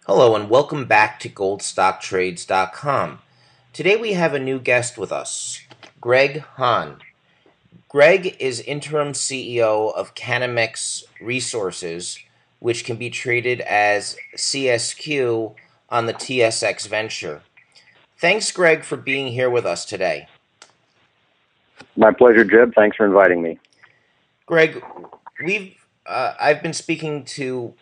Hello and welcome back to goldstocktrades.com. Today we have a new guest with us, Greg Hahn. Greg is interim CEO of Canamex Resources, which can be traded as CSQ on the TSX Venture. Thanks, Greg, for being here with us today. My pleasure, Jeb. Thanks for inviting me. Greg, I've been speaking to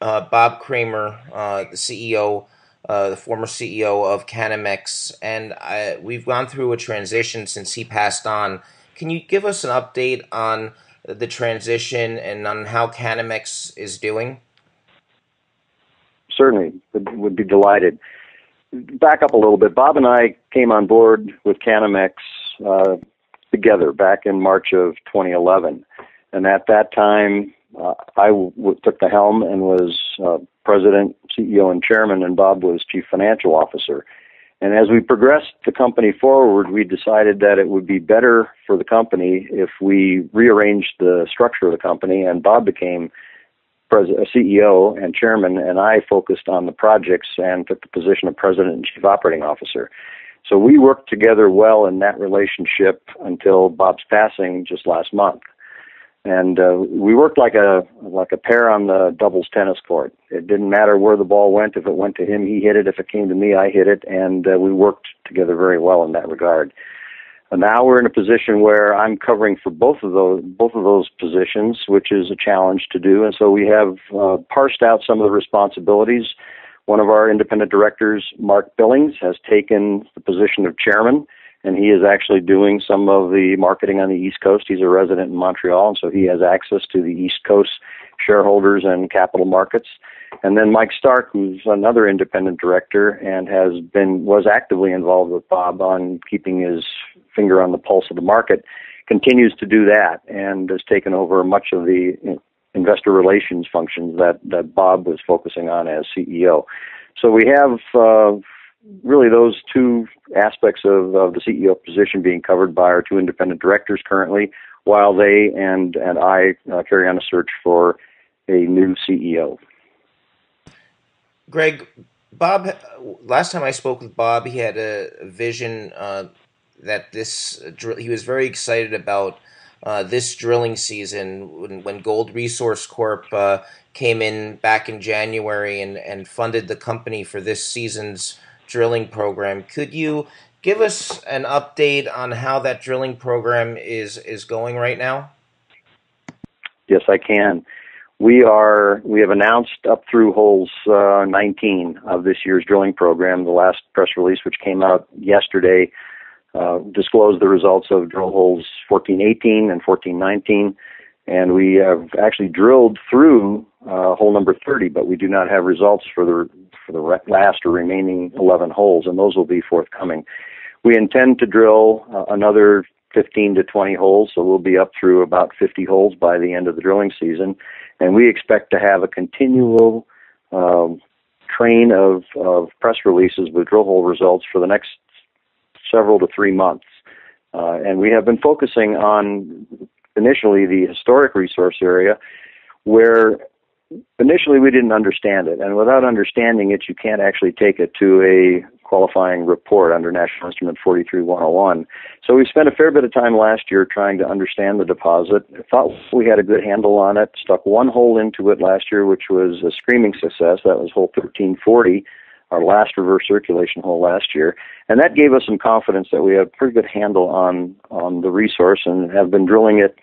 Bob Kramer, the CEO, the former CEO of Canamex, and we've gone through a transition since he passed on. Can you give us an update on the transition and on how Canamex is doing? Certainly, would be delighted. Back up a little bit. Bob and I came on board with Canamex together back in March of 2011, and at that time, I took the helm and was president, CEO, and chairman, and Bob was chief financial officer. And as we progressed the company forward, we decided that it would be better for the company if we rearranged the structure of the company, and Bob became CEO and chairman, and I focused on the projects and took the position of president and chief operating officer. So we worked together well in that relationship until Bob's passing just last month. And we worked like a pair on the doubles tennis court. It didn't matter where the ball went. If it went to him, he hit it. If it came to me, I hit it. And we worked together very well in that regard. And now we're in a position where I'm covering for both of those positions, which is a challenge to do. And so we have parsed out some of the responsibilities. One of our independent directors, Mark Billings, has taken the position of chairman, and he is actually doing some of the marketing on the East Coast. He's a resident in Montreal, and so he has access to the East Coast shareholders and capital markets. And then Mike Stark, who's another independent director and was actively involved with Bob on keeping his finger on the pulse of the market, continues to do that and has taken over much of the investor relations functions that Bob was focusing on as CEO. So we have really those two aspects of the CEO position being covered by our two independent directors currently, while they and I carry on a search for a new CEO. Greg, Bob, last time I spoke with Bob, he had a vision that he was very excited about this drilling season when Gold Resource Corp came in back in January and funded the company for this season's drilling program. Could you give us an update on how that drilling program is going right now? Yes, I can. We have announced up through holes 19 of this year's drilling program. The last press release, which came out yesterday, disclosed the results of drill holes 14-18 and 14-19, and we have actually drilled through hole number 30, but we do not have results for the last or remaining 11 holes, and those will be forthcoming. We intend to drill another 15 to 20 holes, so we'll be up through about 50 holes by the end of the drilling season, and we expect to have a continual train of press releases with drill hole results for the next several to 3 months. And we have been focusing on initially the historic resource area, where initially we didn't understand it, and without understanding it, you can't actually take it to a qualifying report under National Instrument 43-101. So we spent a fair bit of time last year trying to understand the deposit. I thought we had a good handle on it, stuck one hole into it last year, which was a screaming success. That was hole 1340, our last reverse circulation hole last year. And that gave us some confidence that we had a pretty good handle on the resource and have been drilling it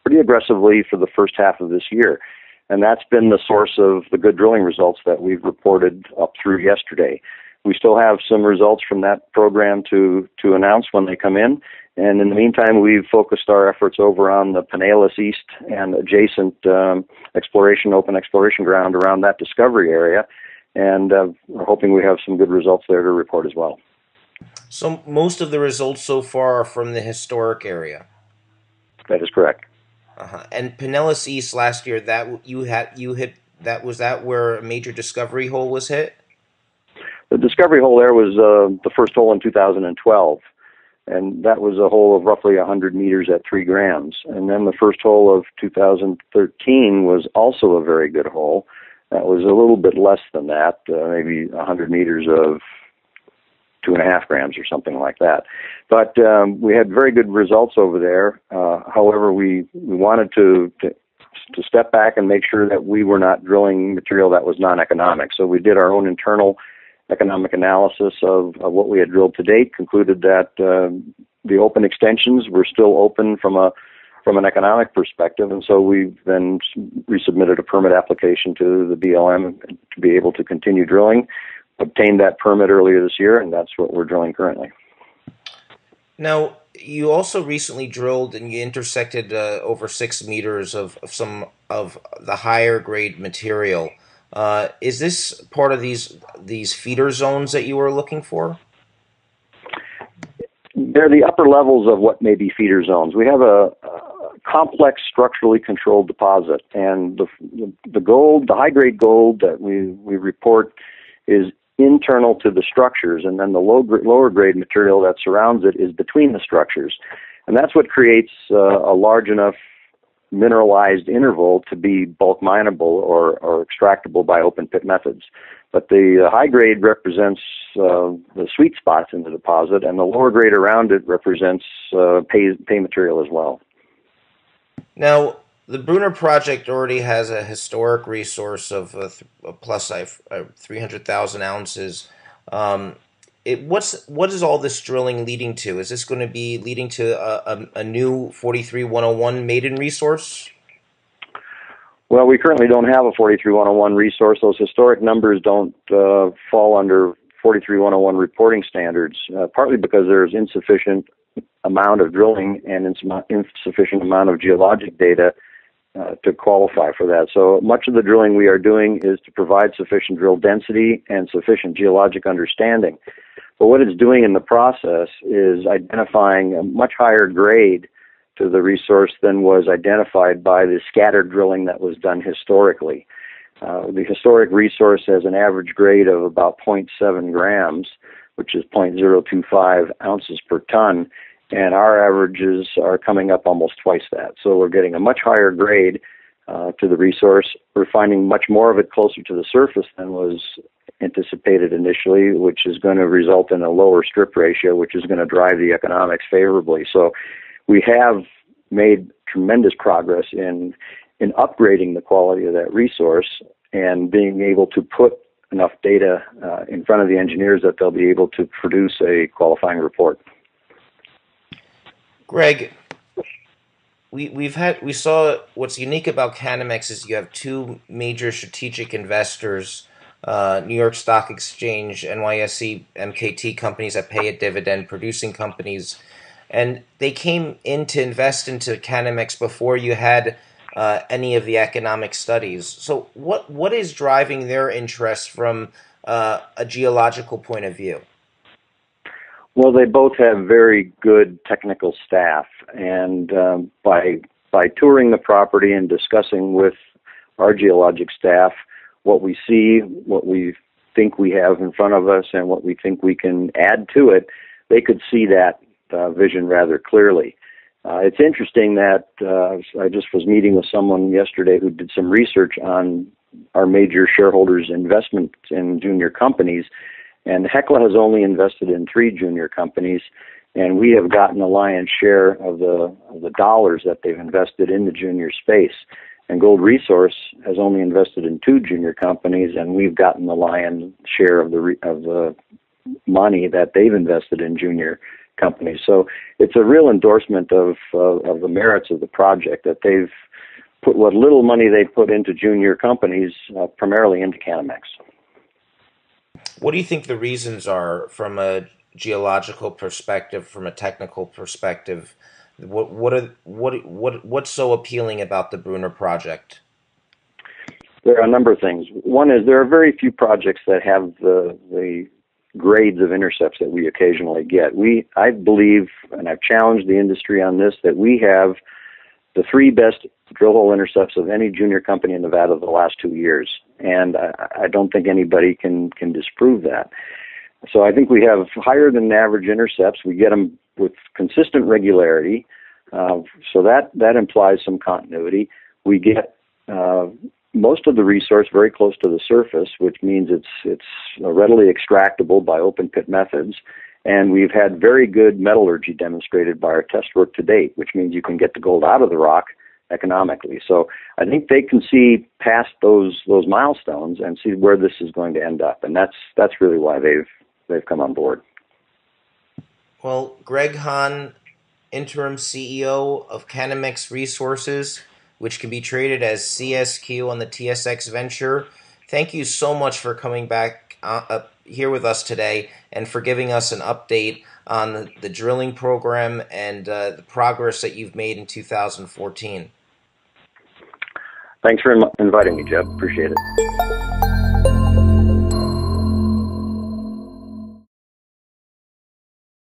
pretty aggressively for the first half of this year. And that's been the source of the good drilling results that we've reported up through yesterday. We still have some results from that program to announce when they come in. And in the meantime, we've focused our efforts over on the Penelas East and adjacent open exploration ground around that discovery area. And we're hoping we have some good results there to report as well. So most of the results so far are from the historic area. That is correct. And Penelas East last year, was that where a major discovery hole was hit? The discovery hole there was the first hole in 2012. and that was a hole of roughly 100 meters at 3 grams. And then the first hole of 2013 was also a very good hole. That was a little bit less than that, maybe 100 meters of 2.5 grams or something like that. But we had very good results over there. However, we wanted to step back and make sure that we were not drilling material that was non-economic. So we did our own internal economic analysis of what we had drilled to date, concluded that the open extensions were still open from an economic perspective, and so we then resubmitted a permit application to the BLM to be able to continue drilling. Obtained that permit earlier this year, and that's what we're drilling currently. Now, you also recently drilled and you intersected over 6 meters of some of the higher grade material. Is this part of these feeder zones that you were looking for? They're the upper levels of what may be feeder zones. We have a complex structurally controlled deposit, and the gold, the high grade gold that we report is internal to the structures, and then the lower grade material that surrounds it is between the structures. And that's what creates a large enough mineralized interval to be bulk mineable or extractable by open pit methods. But the high grade represents the sweet spots in the deposit, and the lower grade around it represents pay material as well. Now, the Bruner Project already has a historic resource of plus 300,000 ounces. What is all this drilling leading to? Is this going to be leading to a new 43-101 maiden resource? Well, we currently don't have a 43-101 resource. Those historic numbers don't fall under 43-101 reporting standards, partly because there's insufficient amount of drilling and insufficient amount of geologic data to qualify for that. So much of the drilling we are doing is to provide sufficient drill density and sufficient geologic understanding. But what it's doing in the process is identifying a much higher grade to the resource than was identified by the scattered drilling that was done historically. The historic resource has an average grade of about 0.7 grams, which is 0.025 ounces per ton, and our averages are coming up almost twice that. So we're getting a much higher grade to the resource. We're finding much more of it closer to the surface than was anticipated initially, which is going to result in a lower strip ratio, which is going to drive the economics favorably. So we have made tremendous progress in upgrading the quality of that resource and being able to put enough data in front of the engineers that they'll be able to produce a qualifying report. Greg, we saw what's unique about Canamex is you have two major strategic investors, New York Stock Exchange, NYSE, MKT companies that pay a dividend, producing companies, and they came in to invest into Canamex before you had any of the economic studies. So what is driving their interest from a geological point of view? Well, they both have very good technical staff, and by touring the property and discussing with our geologic staff what we see, what we think we have in front of us, and what we think we can add to it, they could see that vision rather clearly. It's interesting that I just was meeting with someone yesterday who did some research on our major shareholders' investments in junior companies, and Hecla has only invested in 3 junior companies, and we have gotten the lion's share of the dollars that they've invested in the junior space. And Gold Resource has only invested in 2 junior companies, and we've gotten the lion's share of the money that they've invested in junior companies. So it's a real endorsement of the merits of the project that they've put what little money they put into junior companies primarily into Canamex. What do you think the reasons are from a geological perspective, from a technical perspective? What's so appealing about the Bruner Project? There are a number of things. One is there are very few projects that have the grades of intercepts that we occasionally get. I believe, and I've challenged the industry on this, that we have the 3 best drill hole intercepts of any junior company in Nevada the last 2 years, and I don't think anybody can disprove that. So I think we have higher than average intercepts. We get them with consistent regularity. So that implies some continuity. We get most of the resource very close to the surface, which means it's readily extractable by open pit methods. And we've had very good metallurgy demonstrated by our test work to date, which means you can get the gold out of the rock economically. So I think they can see past those milestones and see where this is going to end up, and that's really why they've come on board. Well, Greg Hahn, interim CEO of Canamex Resources, which can be traded as CSQ on the TSX Venture. Thank you so much for coming back up here with us today and for giving us an update on the drilling program and the progress that you've made in 2014. Thanks for inviting me, Jeb. Appreciate it.